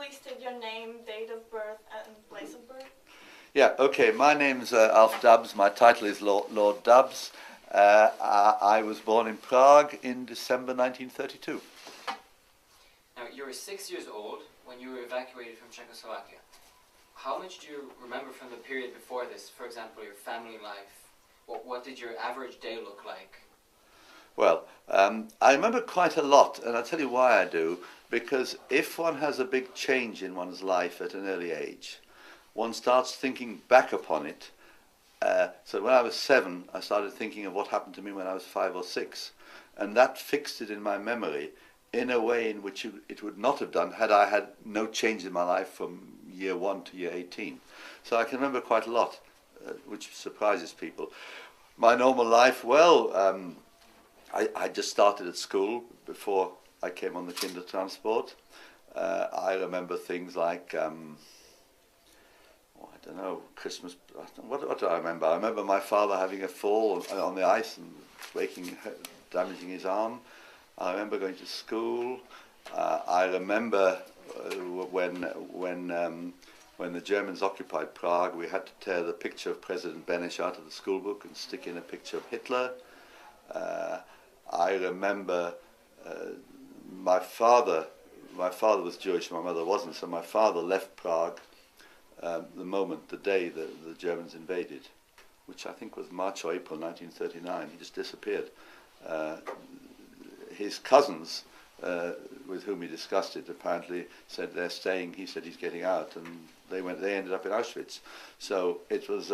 please state your name, date of birth, and place of birth? Yeah, okay, my name's Alf Dubs, my title is Lord Dubs. I was born in Prague in December 1932. Now, you were 6 years old when you were evacuated from Czechoslovakia. How much do you remember from the period before this? For example, your family life. What did your average day look like? Well, I remember quite a lot, and I'll tell you why I do. Because if one has a big change in one's life at an early age, one starts thinking back upon it. So when I was 7, I started thinking of what happened to me when I was 5 or 6. And that fixed it in my memory in a way in which it would not have done had I had no change in my life from year 1 to year 18. So I can remember quite a lot, which surprises people. My normal life, well, I just started at school before I came on the Kindertransport. I remember things like, I don't know, Christmas, what do I remember? I remember my father having a fall on the ice and damaging his arm. I remember going to school. I remember when the Germans occupied Prague, we had to tear the picture of President Beneš out of the school book and stick in a picture of Hitler. I remember my father was Jewish, my mother wasn't, so my father left Prague the day the Germans invaded, which I think was March or April 1939. He just disappeared. His cousins, with whom he discussed it, apparently said they're staying. He said he's getting out, and they ended up in Auschwitz. So it was.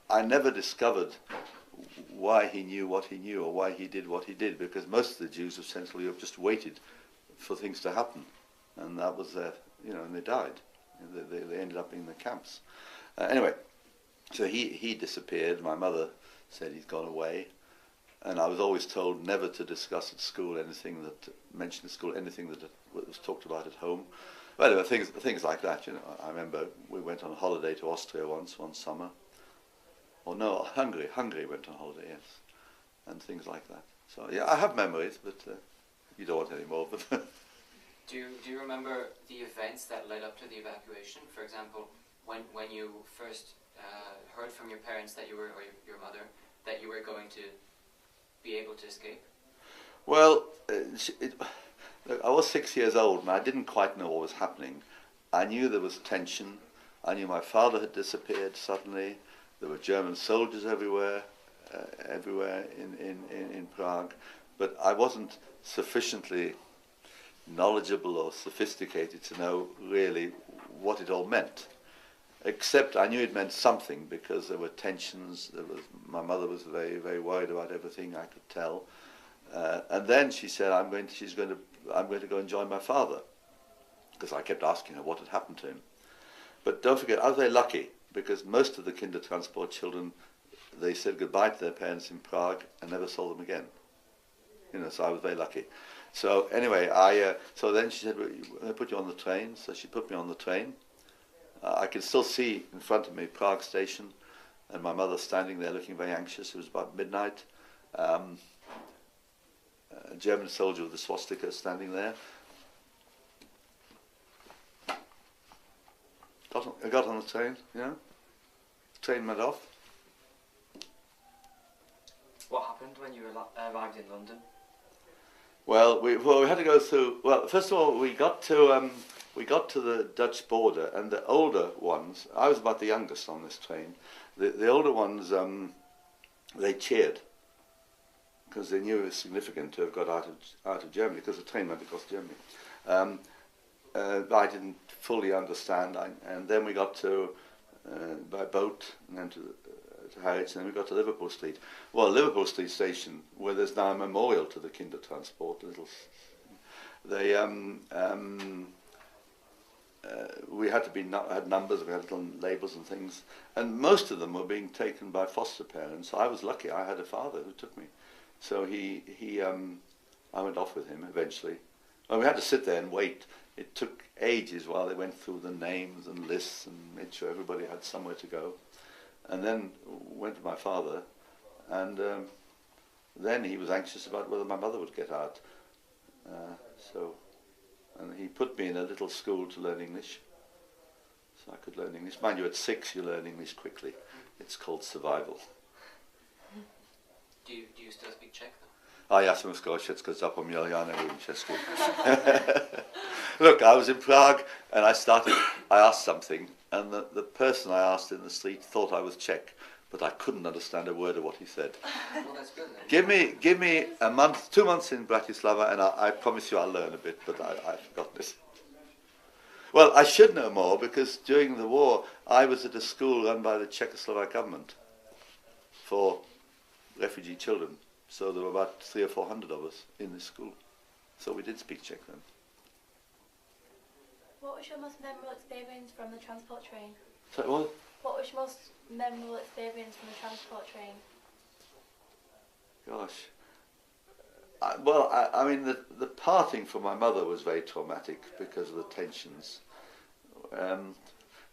I never discovered why he knew what he knew or why he did what he did, because most of the Jews of Central Europe just waited for things to happen, and that was and they died. They ended up in the camps. Anyway, so he disappeared. My mother said he's gone away. And I was always told never to discuss at school anything that was talked about at home. Well, there were things like that, you know. I remember we went on holiday to Austria one summer. Or no, Hungary went on holiday, yes. And things like that. So yeah, I have memories, but you don't want any more. But Do you remember the events that led up to the evacuation? For example, when you first heard from your parents or your mother, that you were going to be able to escape? Well, I was 6 years old and I didn't quite know what was happening. I knew there was tension. I knew my father had disappeared suddenly. There were German soldiers everywhere in Prague. But I wasn't sufficiently knowledgeable or sophisticated to know really what it all meant. Except I knew it meant something because there were tensions. My mother was very, very worried about everything, I could tell. And then she said, I'm going to go and join my father, because I kept asking her what had happened to him. But don't forget, I was very lucky because most of the Kindertransport children, they said goodbye to their parents in Prague and never saw them again. You know, so I was very lucky. So anyway, so then she said, well, I'll put you on the train. So she put me on the train. I can still see in front of me Prague station and my mother standing there looking very anxious. It was about midnight. A German soldier with a swastika standing there. I got on the train, you know. The train went off. What happened when you arrived in London? Well, we had to go through. Well, first of all, we got to the Dutch border, and the older ones. I was about the youngest on this train. The older ones, they cheered because they knew it was significant to have got out of Germany, because the train went across Germany. I didn't fully understand, and then we got to by boat, and then to Harwich, and then we got to Liverpool Street. Well, Liverpool Street station, where there's now a memorial to the Kindertransport, we had had numbers, we had little labels and things, and most of them were being taken by foster parents. I was lucky; I had a father who took me, so I went off with him eventually. Well, we had to sit there and wait. It took ages while they went through the names and lists and made sure everybody had somewhere to go. And then went to my father, and then he was anxious about whether my mother would get out. And he put me in a little school to learn English. So I could learn English. Mind you, at 6 you learn English quickly. It's called survival. Do you still speak Czech though? Já jsem skoro všechno zapomněl, já nevím česky. Look, I was in Prague and I asked something, and the person I asked in the street thought I was Czech, but I couldn't understand a word of what he said. Well, that's good then. Give me a month, 2 months in Bratislava, and I promise you I'll learn a bit, but I've forgotten this. Well, I should know more, because during the war I was at a school run by the Czechoslovak government for refugee children. So there were about 300 or 400 of us in this school. So we did speak Czech then. What was your most memorable experience from the transport train? So what? What was your most memorable experience from the transport train? Gosh. I mean, the parting from my mother was very traumatic because of the tensions.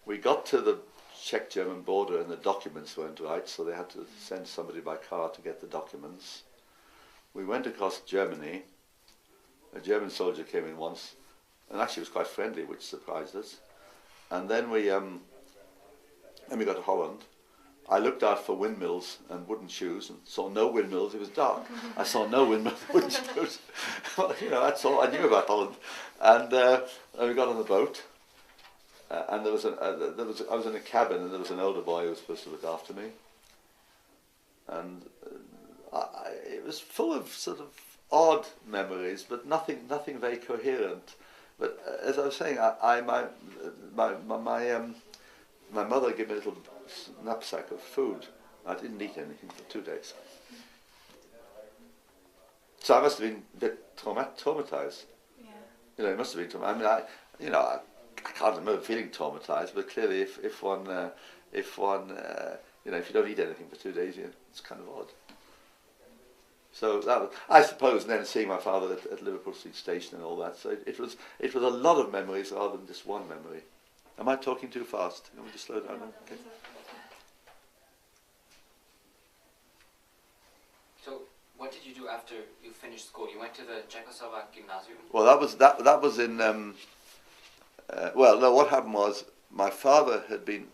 We got to the Czech-German border and the documents weren't right, so they had to send somebody by car to get the documents. We went across Germany. A German soldier came in once, and actually was quite friendly, which surprised us. And then we got to Holland. I looked out for windmills and wooden shoes and saw no windmills. It was dark. I saw no windmills and wooden shoes. You know, that's all I knew about Holland. And we got on the boat. And I was in a cabin, and there was an older boy who was supposed to look after me. And it was full of sort of odd memories, but nothing very coherent. But as I was saying, my mother gave me a little knapsack of food. I didn't eat anything for 2 days. So I must have been a bit traumatized. Yeah. You know, it must have been traumatized. I mean, I can't remember feeling traumatized, but clearly if one, you know, if you don't eat anything for 2 days, it's kind of odd. So that was, I suppose, and then seeing my father at Liverpool Street Station and all that. So it was a lot of memories rather than just one memory. Am I talking too fast? You want me to slow down? Okay. So, what did you do after you finished school? You went to the Czechoslovak gymnasium? Well, that was in. Well, no. What happened was my father had been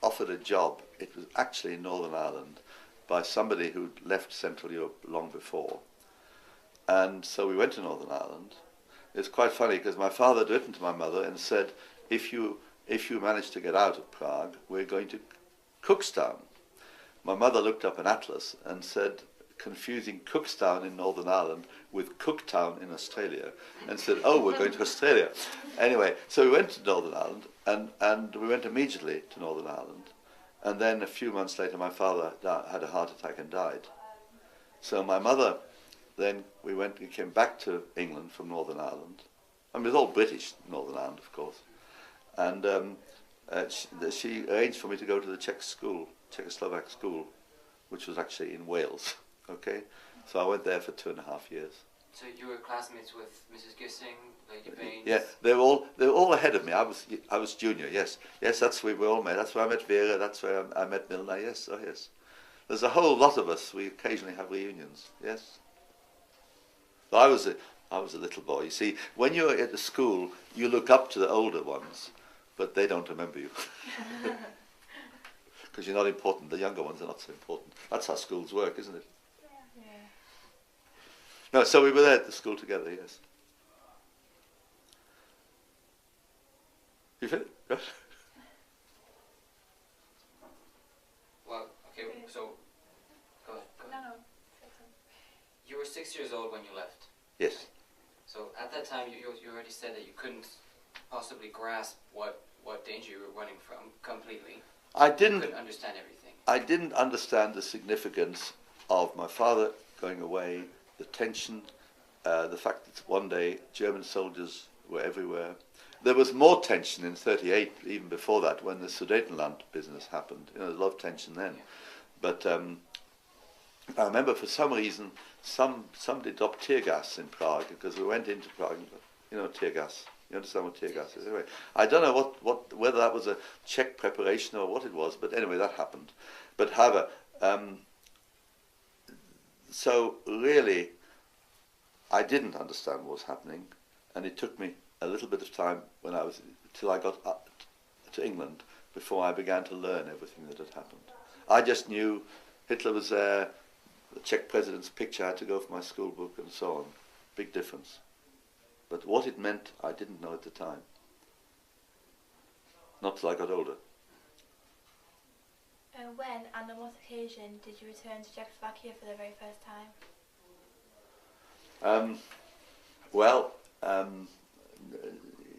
offered a job. It was actually in Northern Ireland by somebody who'd left Central Europe long before, and so we went to Northern Ireland. It's quite funny because my father had written to my mother and said, if you manage to get out of Prague, we're going to Cookstown. My mother looked up an atlas and said, confusing Cookstown in Northern Ireland with Cooktown in Australia, and said, oh, we're going to Australia. Anyway, so we went to Northern Ireland, and we went immediately to Northern Ireland. And then a few months later, my father had a heart attack and died. So my mother, then we came back to England from Northern Ireland. I mean, it was all British, Northern Ireland, of course. And she arranged for me to go to the Czechoslovak school, which was actually in Wales. Okay, so I went there for 2.5 years. So you were classmates with Mrs. Gissing, Lady Baines? Yeah, they were all ahead of me. I was junior. Yes, that's where we all met. That's where I met Vera. That's where I met Milner. Yes, oh yes. There's a whole lot of us. We occasionally have reunions. Yes. So I was a little boy. You see, when you're at the school, you look up to the older ones, but they don't remember you. Because you're not important. The younger ones are not so important. That's how schools work, isn't it? Yeah. No, so we were there at the school together, yes. You finished? Well, okay, so go ahead. No. You were 6 years old when you left. Yes. So at that time, you already said that you couldn't possibly grasp what danger you were running from completely. I You didn't couldn't understand everything. I didn't understand the significance of my father going away, the tension, the fact that one day German soldiers were everywhere. There was more tension in '38, even before that, when the Sudetenland business happened. You know, there was a lot of tension then. Yeah. But I remember for some reason, somebody dropped tear gas in Prague, because we went into Prague, you know, tear gas. You understand what tear gas is? Anyway, I don't know whether that was a Czech preparation or what it was, but anyway, that happened. But however, so really, I didn't understand what was happening, and it took me a little bit of time when I was till I got up to England before I began to learn everything that had happened. I just knew Hitler was there, the Czech president's picture had to go for my school book and so on. Big difference. But what it meant, I didn't know at the time. Not till I got older. When and on what occasion did you return to Czechoslovakia for the very first time?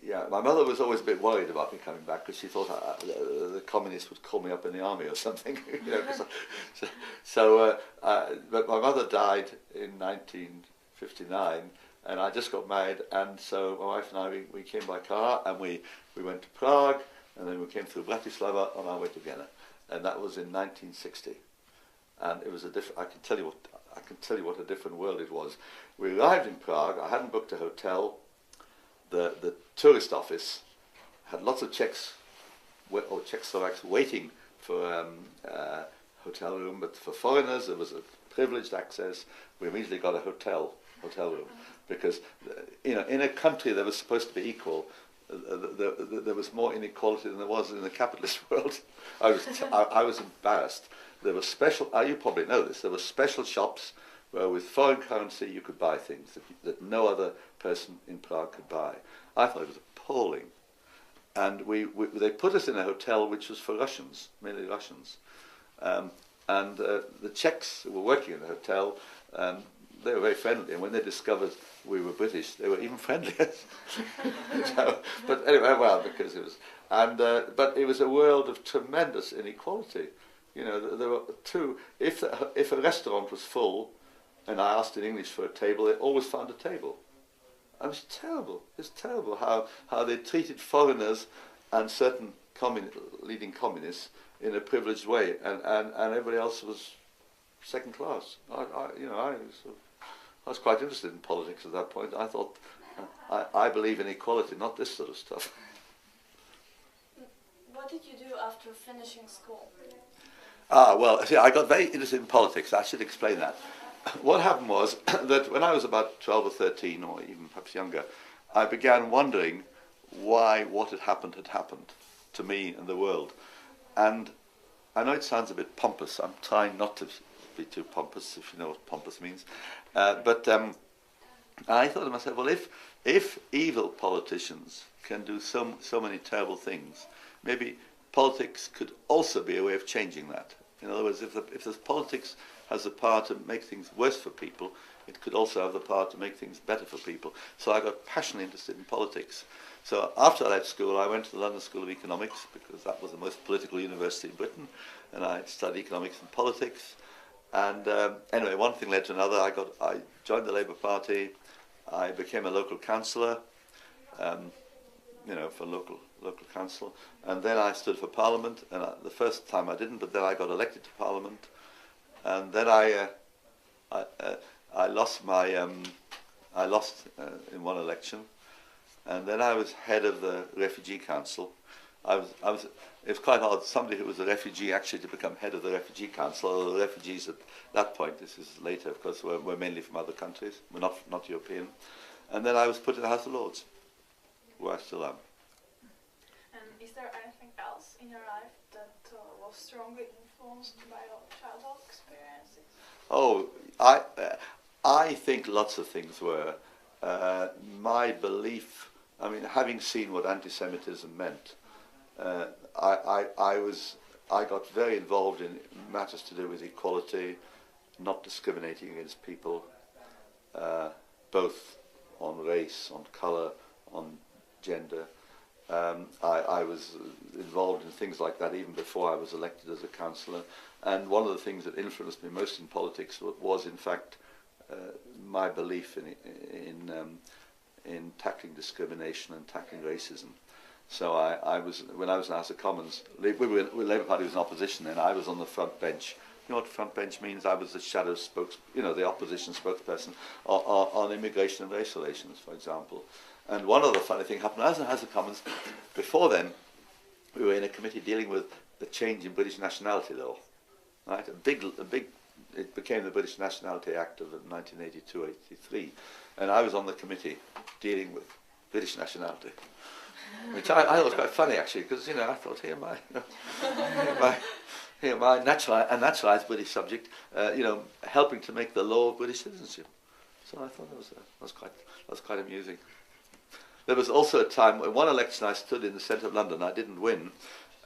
Yeah, my mother was always a bit worried about me coming back because she thought the communists would call me up in the army or something. You know, but my mother died in 1959, and I just got married, and so my wife and I we came by car, and we went to Prague, and then we came through Bratislava on our way to Vienna, and that was in 1960, and it was a different. I can tell you what a different world it was. We arrived in Prague. I hadn't booked a hotel. The tourist office had lots of Czechs or Czechoslovaks waiting for a hotel room, but for foreigners there was a privileged access. We immediately got a hotel room because in a country that was supposed to be equal, there was more inequality than there was in the capitalist world. I was embarrassed. There were special. You probably know this. There were special shops where with foreign currency you could buy things that no other person in Prague could buy. I thought it was appalling. And they put us in a hotel which was for Russians, mainly Russians. The Czechs who were working in the hotel, they were very friendly, and when they discovered we were British, they were even friendlier. But anyway, because it was... but it was a world of tremendous inequality. You know, there were two... If a restaurant was full, and I asked in English for a table, they always found a table. It was terrible. It's terrible how they treated foreigners and certain leading communists in a privileged way, and everybody else was second class. I was quite interested in politics at that point. I thought, I believe in equality, not this sort of stuff. What did you do after finishing school? See, I got very interested in politics. I should explain that. What happened was that when I was about 12 or 13, or even perhaps younger, I began wondering why what had happened to me and the world. And I know it sounds a bit pompous. I'm trying not to be too pompous, if you know what pompous means. But I thought to myself, well, if evil politicians can do so many terrible things, maybe politics could also be a way of changing that. In other words, if the politics has the power to make things worse for people, it could also have the power to make things better for people. So I got passionately interested in politics. So after I left school, I went to the London School of Economics, because that was the most political university in Britain, and I studied economics and politics. And anyway, one thing led to another. I joined the Labour Party. I became a local councillor, for local council. And then I stood for Parliament. And the first time I didn't, but then I got elected to Parliament. And then I lost in one election. And then I was head of the Refugee Council. It was quite hard, somebody who was a refugee actually to become head of the Refugee Council. Although the refugees at that point, this is later of course, were mainly from other countries, were not European. And then I was put in the House of Lords, where I still am. And is there anything else in your life that was strongly influenced by your childhood experiences? Oh, I think lots of things were. My belief, having seen what anti-Semitism meant, I got very involved in matters to do with equality, not discriminating against people, both on race, on colour, on gender. I was involved in things like that even before I was elected as a councillor. And one of the things that influenced me most in politics was in fact my belief in tackling discrimination and tackling racism. So when I was in the House of Commons, the Labour Party was in opposition, and I was on the front bench. You know what front bench means? I was the shadow the opposition spokesperson on immigration and race relations, for example. And one other funny thing happened. I was in the House of Commons. Before then, we were in a committee dealing with the change in British nationality law. Right, it became the British Nationality Act of 1982-83, and I was on the committee dealing with British nationality. Which I thought was quite funny, actually, because, you know, I thought, here am I naturalised British subject, you know, helping to make the law of British citizenship. So I thought that was quite amusing. There was also a time when one election I stood in the centre of London. I didn't win,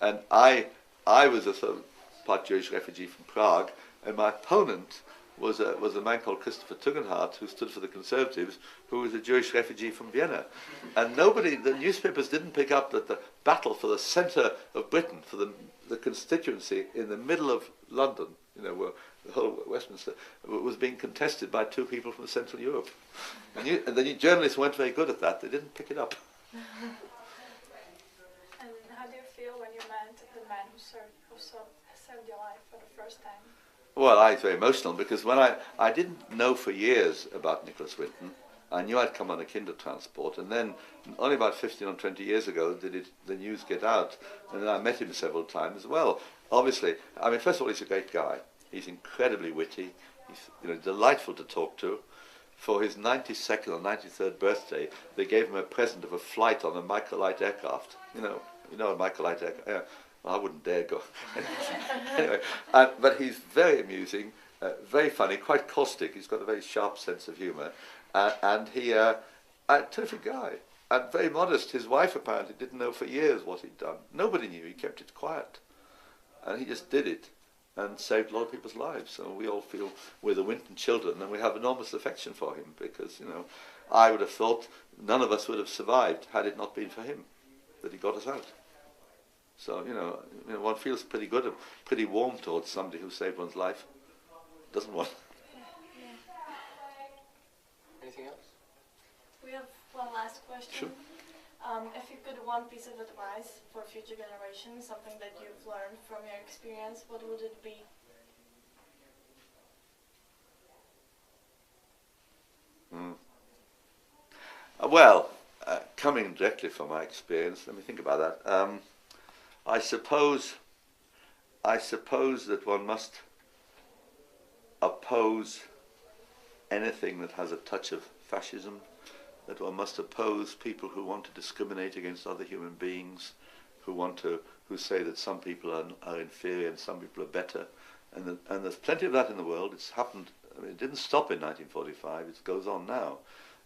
and I was a sort of part Jewish refugee from Prague, and my opponent was a man called Christopher Tugendhat, who stood for the Conservatives, who was a Jewish refugee from Vienna. And the newspapers didn't pick up that the battle for the centre of Britain, for the constituency in the middle of London, you know, where the whole Westminster, was being contested by two people from Central Europe. And the journalists weren't very good at that. They didn't pick it up. And how do you feel when you met the man who saved your life for the first time? Well, I was very emotional because when I didn't know for years about Nicholas Winton. I knew I'd come on a kinder transport, and then only about 15 or 20 years ago did the news get out, and then I met him several times as well. Obviously, I mean, first of all, he's a great guy. He's incredibly witty. He's, you know, delightful to talk to. For his 92nd or 93rd birthday, they gave him a present of a flight on a microlight aircraft. You know a microlight aircraft. Yeah. Well, I wouldn't dare go. Anyway, but he's very amusing, very funny, quite caustic. He's got a very sharp sense of humour, and he a terrific guy. And very modest. His wife apparently didn't know for years what he'd done. Nobody knew. He kept it quiet, and he just did it and saved a lot of people's lives. So we all feel we're the Winton children, and we have enormous affection for him because, you know, I would have thought none of us would have survived had it not been for him, that he got us out. So, you know, one feels pretty good, pretty warm towards somebody who saved one's life. Doesn't one? Anything else? We have one last question. Sure. If you could one piece of advice for future generations, something that you've learned from your experience, what would it be? Well, coming directly from my experience, let me think about that. I suppose that one must oppose anything that has a touch of fascism, that one must oppose people who want to discriminate against other human beings, who say that some people are inferior and some people are better, and there's plenty of that in the world. It's happened. I mean, it didn't stop in 1945. It goes on now,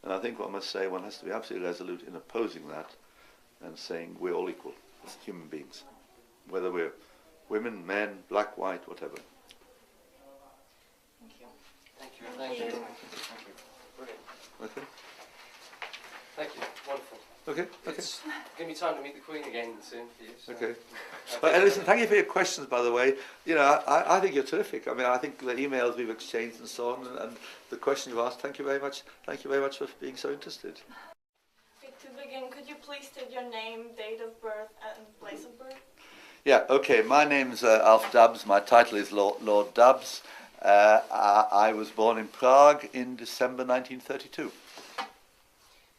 and I think one must say one has to be absolutely resolute in opposing that, and saying we're all equal as human beings, whether we're women, men, black, white, whatever. Thank you. Thank you. Thank you. Thank you. Brilliant. Okay. Thank you. Wonderful. Okay. It's going to be time to meet the Queen again soon for you. So Okay. Well, listen, thank you for your questions, by the way. You know, I think you're terrific. I mean, I think the emails we've exchanged and so on, and the questions you've asked, thank you very much. Thank you very much for being so interested. Okay, to begin, could you please state your name, date of birth, and place of birth? Yeah, okay. My name's Alf Dubs. My title is Lord Dubs. I was born in Prague in December 1932.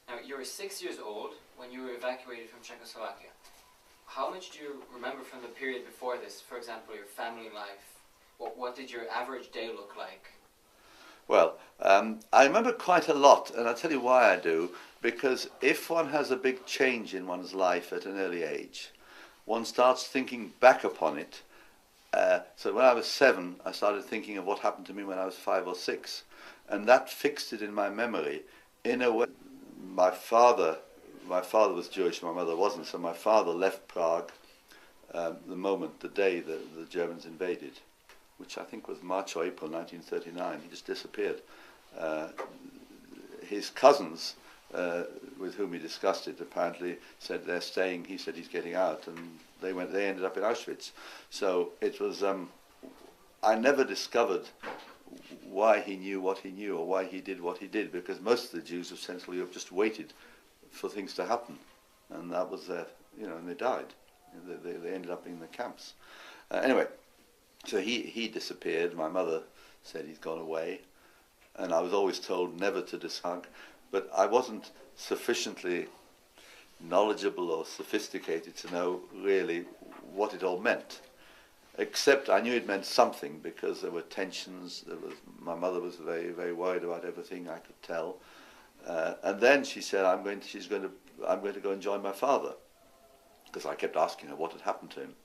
Now, you were 6 years old when you were evacuated from Czechoslovakia. How much do you remember from the period before this? For example, your family life. What did your average day look like? Well, I remember quite a lot, and I'll tell you why I do. Because if one has a big change in one's life at an early age, one starts thinking back upon it. So when I was 7, I started thinking of what happened to me when I was 5 or 6, and that fixed it in my memory. In a way, my father was Jewish, my mother wasn't, so my father left Prague the day the Germans invaded, which I think was March or April 1939. He just disappeared. His cousins, with whom he discussed it, apparently said they're staying. He said he's getting out, and they ended up in Auschwitz. So it was. I never discovered why he knew what he knew or why he did what he did, because most of the Jews of Central Europe just waited for things to happen, and that was and they died. They ended up in the camps. Anyway, so he disappeared. My mother said he's gone away, and I was always told never to discard. But I wasn't sufficiently knowledgeable or sophisticated to know really what it all meant. Except I knew it meant something because there were tensions. My mother was very, very worried about everything, I could tell. And then she said, she's going to I'm going to go and join my father, because I kept asking her what had happened to him.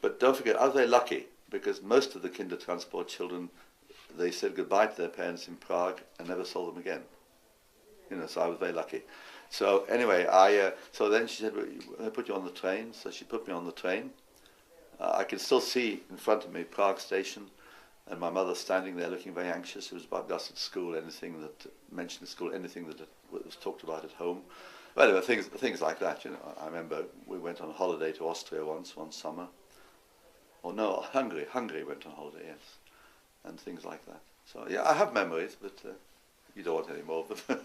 But don't forget, I was very lucky, because most of the Kindertransport children, they said goodbye to their parents in Prague and never saw them again. You know, so I was very lucky. So anyway, so then she said, well, I'll put you on the train. So she put me on the train. I can still see in front of me Prague station, and my mother standing there looking very anxious. It was about us at school, anything that mentioned at school, anything that was talked about at home. Well, there were things like that, you know. I remember we went on holiday to Austria one summer. Or no, Hungary went on holiday, yes. And things like that. So yeah, I have memories, but you don't want any more of them.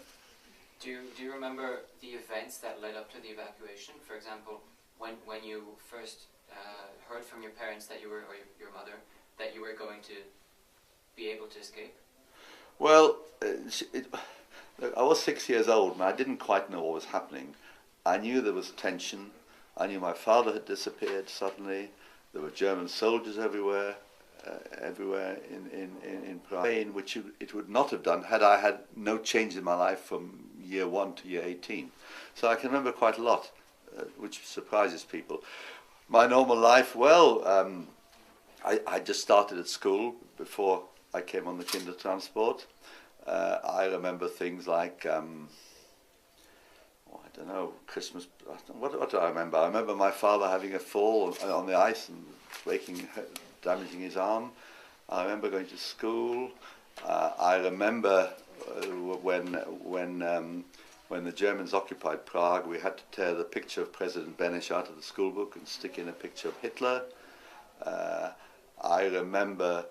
Do you remember the events that led up to the evacuation? For example, when you first heard from your parents that you were, or your mother, that you were going to be able to escape? Well, look, I was 6 years old and I didn't quite know what was happening. I knew there was tension. I knew my father had disappeared suddenly. There were German soldiers everywhere in Prague, which it would not have done had I had no change in my life from year 1 to year 18. So I can remember quite a lot, which surprises people. My normal life, well, I just started at school before I came on the Kindertransport. I remember things like, I don't know, Christmas, what do I remember? I remember my father having a fall on the ice and damaging his arm. I remember going to school. I remember when the Germans occupied Prague, we had to tear the picture of President Beneš out of the school book and stick in a picture of Hitler. I remember